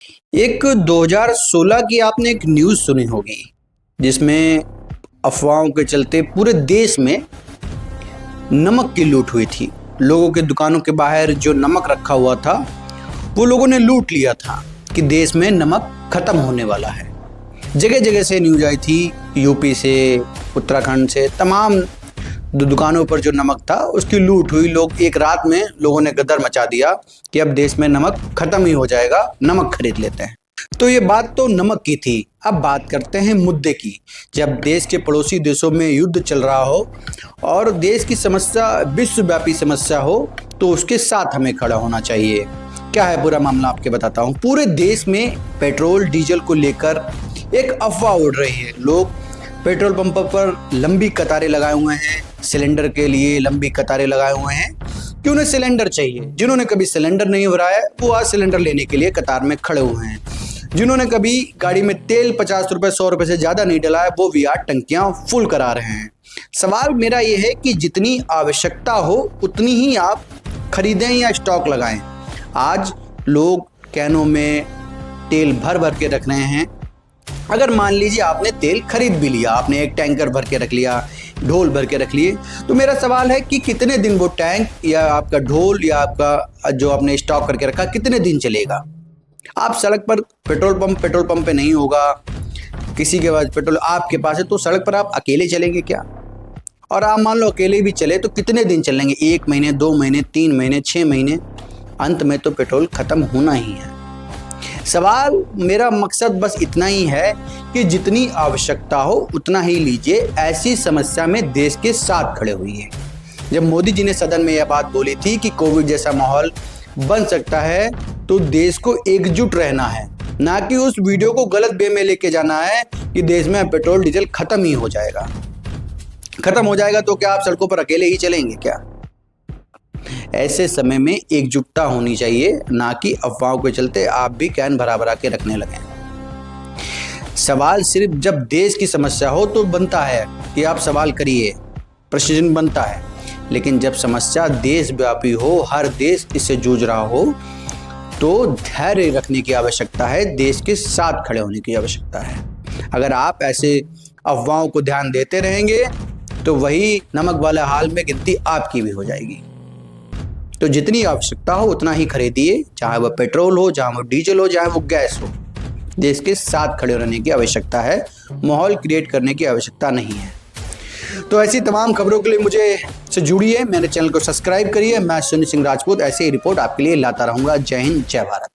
एक 2016 की आपने एक न्यूज़ सुनी होगी जिसमें अफवाहों के चलते पूरे देश में नमक की लूट हुई थी। लोगों के दुकानों के बाहर जो नमक रखा हुआ था वो लोगों ने लूट लिया था कि देश में नमक खत्म होने वाला है। जगह जगह से न्यूज़ आई थी, यूपी से, उत्तराखंड से, तमाम दुकानों पर जो नमक था उसकी लूट हुई। लोग एक रात में लोगों ने गदर मचा दिया कि अब देश में नमक खत्म ही हो जाएगा, नमक खरीद लेते हैं। तो ये बात तो नमक की थी। अब बात करते हैं मुद्दे की। जब देश के पड़ोसी देशों में युद्ध चल रहा हो और देश की समस्या विश्वव्यापी समस्या हो तो उसके साथ हमें खड़ा होना चाहिए। क्या है पूरा मामला आपके बताता हूँ। पूरे देश में पेट्रोल डीजल को लेकर एक अफवाह उड़ रही है। लोग पेट्रोल पंप पर लंबी कतारें लगाए हुए हैं, सिलेंडर के लिए लंबी कतारें लगाए हुए हैं कि उन्हें सिलेंडर चाहिए। जिन्होंने कभी सिलेंडर नहीं भराया है वो आज सिलेंडर लेने के लिए कतार में खड़े हुए हैं। जिन्होंने कभी गाड़ी में तेल 50 रुपए 100 रुपए से ज़्यादा नहीं डलाया वो भी आज टंकियाँ फुल करा रहे हैं। सवाल मेरा ये है कि जितनी आवश्यकता हो उतनी ही आप खरीदें या स्टॉक लगाएं। आज लोग कैनों में तेल भर भर के रख रहे हैं। अगर मान लीजिए आपने तेल खरीद भी लिया, आपने एक टैंकर भर के रख लिया, ढोल भर के रख लिए, तो मेरा सवाल है कि कितने दिन वो टैंक या आपका ढोल या आपका जो आपने स्टॉक करके रखा कितने दिन चलेगा। आप सड़क पर पेट्रोल पंप पे नहीं होगा, किसी के पास पेट्रोल आपके पास है तो सड़क पर आप अकेले चलेंगे क्या? और आप मान लो अकेले भी चले तो कितने दिन चलेंगे? 1 महीने, 2 महीने, 3 महीने, 6 महीने, अंत में तो पेट्रोल खत्म होना ही है। सवाल मेरा मकसद बस इतना ही है कि जितनी आवश्यकता हो उतना ही लीजिए। ऐसी समस्या में देश के साथ खड़े हुई है। जब मोदी जी ने सदन में यह बात बोली थी कि कोविड जैसा माहौल बन सकता है तो देश को एकजुट रहना है, ना कि उस वीडियो को गलत वे में लेके जाना है कि देश में पेट्रोल डीजल खत्म ही हो जाएगा। खत्म हो जाएगा तो क्या आप सड़कों पर अकेले ही चलेंगे क्या? ऐसे समय में एकजुटता होनी चाहिए, ना कि अफवाहों के चलते आप भी कैन भरा भरा के रखने लगे। सवाल सिर्फ जब देश की समस्या हो तो बनता है कि आप सवाल करिए, प्रश्न बनता है। लेकिन जब समस्या देशव्यापी हो, हर देश इससे जूझ रहा हो, तो धैर्य रखने की आवश्यकता है, देश के साथ खड़े होने की आवश्यकता है। अगर आप ऐसे अफवाहों को ध्यान देते रहेंगे तो वही नमक वाला हाल में गिनती आपकी भी हो जाएगी। तो जितनी आवश्यकता हो उतना ही खरीदिए, चाहे वह पेट्रोल हो, चाहे वो डीजल हो, चाहे वो गैस हो। देश के साथ खड़े रहने की आवश्यकता है, माहौल क्रिएट करने की आवश्यकता नहीं है। तो ऐसी तमाम खबरों के लिए मुझे से जुड़िए, मेरे चैनल को सब्सक्राइब करिए। मैं सुनील सिंह राजपूत ऐसे ही रिपोर्ट आपके लिए लाता रहूँगा। जय हिंद, जय भारत।